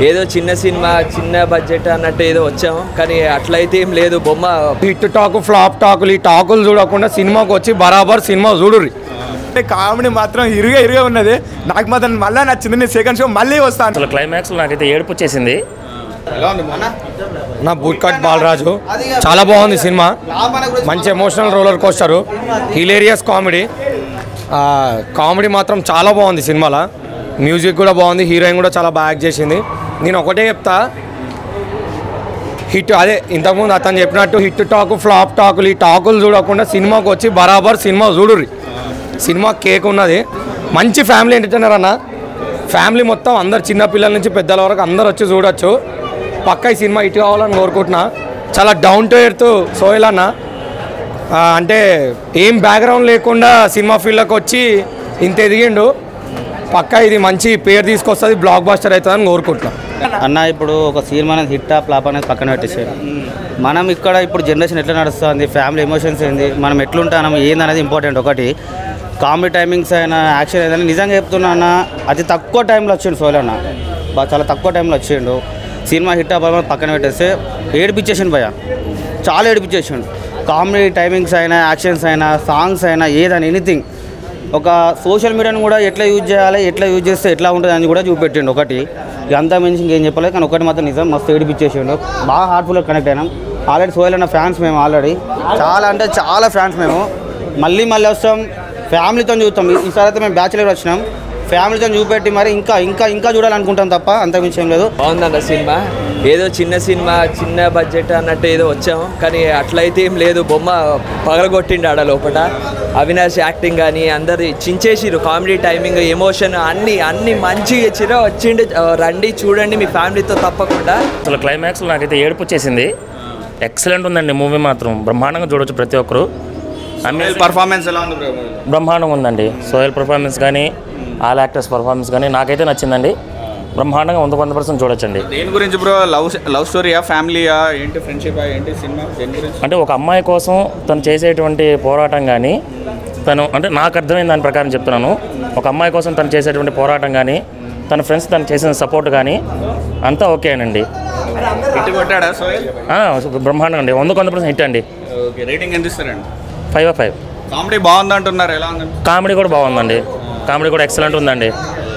ఏదో చిన్న సినిమా చిన్న బడ్జెట్ అన్నట్టు ఏదో వచ్చాము, కానీ అట్లయితే ఏం లేదు. బొమ్మ హిట్ టాక్ ఫ్లాప్ టాకులు ఈ టాకులు చూడకుండా సినిమాకి వచ్చి బరాబర్ సినిమా చూడుర్రి. కామెడీ మాత్రం ఇరుగా ఉన్నది. నాకు మాత్రం మళ్ళీ నచ్చింది. నేను సెకండ్ షో మళ్ళీ వస్తాను. అసలు క్లైమాక్స్ నాకైతే ఏడుపు వచ్చేసింది. నా బుట్కట్ బాలరాజు చాలా బాగుంది సినిమా. మంచి emotional roller coaster, hilarious comedy. Comedy మాత్రం చాలా బాగుంది సినిమాలో. మ్యూజిక్ కూడా బాగుంది, హీరోయిన్ కూడా చాలా బాగా యాక్ట్ చేసింది. నేను ఒకటే చెప్తా, హిట్ అదే ఇంతకుముందు అతను చెప్పినట్టు హిట్ టాక్ ఫ్లాప్ టాకులు ఈ టాకులు చూడకుండా సినిమాకి వచ్చి బరాబర్ సినిమా చూడుర్రి. సినిమా కేక్ ఉన్నది. మంచి ఫ్యామిలీ ఎంటర్టైనర్ అన్న. ఫ్యామిలీ మొత్తం అందరు చిన్నపిల్లల నుంచి పెద్దల వరకు అందరు వచ్చి చూడొచ్చు. పక్క ఈ సినిమా హిట్ కావాలని కోరుకుంటున్నా. చాలా డౌన్ టు ఎర్త్ సోహెల్ అన్న. అంటే ఏం బ్యాక్గ్రౌండ్ లేకుండా సినిమా ఫీల్డ్లోకి వచ్చి ఇంత ఎదిగిండు. పక్క ఇది మంచి పేరు తీసుకొస్తుంది, బ్లాక్ బస్టర్ అవుతుందని కోరుకుంటున్నాం అన్న. ఇప్పుడు ఒక సినిమా అనేది హిట్ ఫ్లాప్ అనేది పక్కన పెట్టేసాడు. మనం ఇక్కడ ఇప్పుడు జనరేషన్ ఎట్లా నడుస్తుంది, ఫ్యామిలీ ఎమోషన్స్ ఏంది, మనం ఎట్లుంటాం ఏందనేది ఇంపార్టెంట్. ఒకటి కామెడీ టైమింగ్స్ అయినా యాక్షన్ ఏదైనా నిజంగా చెప్తున్నా అన్న, అతి తక్కువ టైంలో వచ్చిండు సోహెల్ అన్న. చాలా తక్కువ టైంలో వచ్చిండు. సినిమా హిట్ పక్కన పెట్టేస్తే ఏడిపించేసిండు భయ, చాలా ఏడిపించేసిండు. కామెడీ టైమింగ్స్ అయినా యాక్షన్స్ అయినా సాంగ్స్ అయినా ఏదైనా ఎనీథింగ్. ఒక సోషల్ మీడియాను కూడా ఎట్లా యూజ్ చేయాలి, ఎట్లా యూజ్ చేస్తే ఎట్లా ఉంటుంది అని కూడా చూపెట్టిండు. ఒకటి అంతా మంచి ఇంకేం చెప్పలేదు, కానీ ఒకటి మాత్రం నిజం మస్తు ఏడిపించేసిండు. బాగా హార్ట్ఫుల్గా కనెక్ట్ అయినాం. ఆల్రెడీ సోహెల్ అన్న ఫ్యాన్స్ మేము, ఆల్రెడీ చాలా అంటే చాలా ఫ్యాన్స్ మేము. మళ్ళీ వస్తాం, ఫ్యామిలీతో చూస్తాం. ఈసారి అయితే మేము బ్యాచులర్ వచ్చినాం, ఫ్యామిలీతో చూపెట్టి మరి ఇంకా ఇంకా ఇంకా చూడాలనుకుంటాం తప్ప అంత విషయం లేదు. బాగుందన్న సినిమా. ఏదో చిన్న సినిమా చిన్న బడ్జెట్ అన్నట్టు ఏదో వచ్చాము, కానీ అట్లయితే ఏం లేదు. బొమ్మ పగలగొట్టిండు ఆడ లోపల. అవినాష్ యాక్టింగ్ కానీ అందరు చించేసిరు. కామెడీ టైమింగ్ ఎమోషన్ అన్ని మంచిగా ఇచ్చిరో వచ్చిండు. రండి చూడండి మీ ఫ్యామిలీతో తప్పకుండా. అసలు క్లైమాక్స్ నాకైతే ఏడుపు వచ్చేసింది. ఎక్సలెంట్ ఉందండి మూవీ మాత్రం. బ్రహ్మాండంగా చూడవచ్చు ప్రతి ఒక్కరు. పర్ఫార్మెన్స్ ఎలా ఉంది? బ్రహ్మాండంగా ఉందండి. సోహెల్ పర్ఫార్మెన్స్ కానీ ఆల్ యాక్టర్స్ పర్ఫార్మెన్స్ కానీ నాకైతే నచ్చిందండి. బ్రహ్మాండంగా 100% చూడొచ్చండి. దేని గురించి బ్రో? లవ్ స్టోరీయా, ఫ్యామిలీయా, ఏంటి ఫ్రెండ్షిప్, ఏంటి సినిమా దేని గురించి? అంటే ఒక అమ్మాయి కోసం తను చేసేటువంటి పోరాటం కానీ, తను అంటే నాకు అర్థమైన దాని ప్రకారం చెప్తున్నాను, ఒక అమ్మాయి కోసం తను చేసేటువంటి పోరాటం కానీ, తన ఫ్రెండ్స్ తను చేసిన సపోర్ట్ కానీ అంతా ఓకేనండి. హిట్ కొట్టాడా సోహెల్? బ్రహ్మాండంగా అండి. 100% హిట్ అండి. ఓకే, రేటింగ్ ఎంత ఇస్తారండి? 5/5. కామెడీ బాగుంది అంటున్నారు, ఎలా ఉంది? కామెడీ కూడా బాగుందండి. కామెడీ కూడా ఎక్సలెంట్ ఉందండి.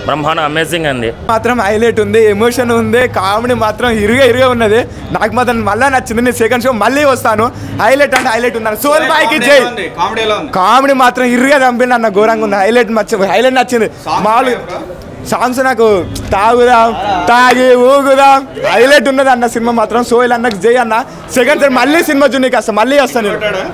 బ్రహ్మాండం, అమేజింగ్ అండి. మాత్రం హైలైట్ ఉంది, ఎమోషన్ ఉంది, కామెడీ మాత్రం ఇరుగా ఉన్నది. నాకు మాత్రం మళ్ళీ నచ్చింది. నేను సెకండ్ షో మళ్ళీ వస్తాను. హైలైట్ అంటే హైలైట్ ఉంది. సోహెల్ బాయ్కి జై. కామెడీ మాత్రం ఇరుగా చంపిండి అన్న, ఘోరంగా ఉంది. హైలైట్ నచ్చింది. మామూలు సాంగ్స్ నాకు తాగి ఊగుదాం హైలైట్ ఉన్నది అన్న. సినిమా మాత్రం సోహెల్ అన్నకి జై అన్న. సెకండ్ మళ్ళీ సినిమా చూడడానికి మళ్ళీ వస్తాను నేను.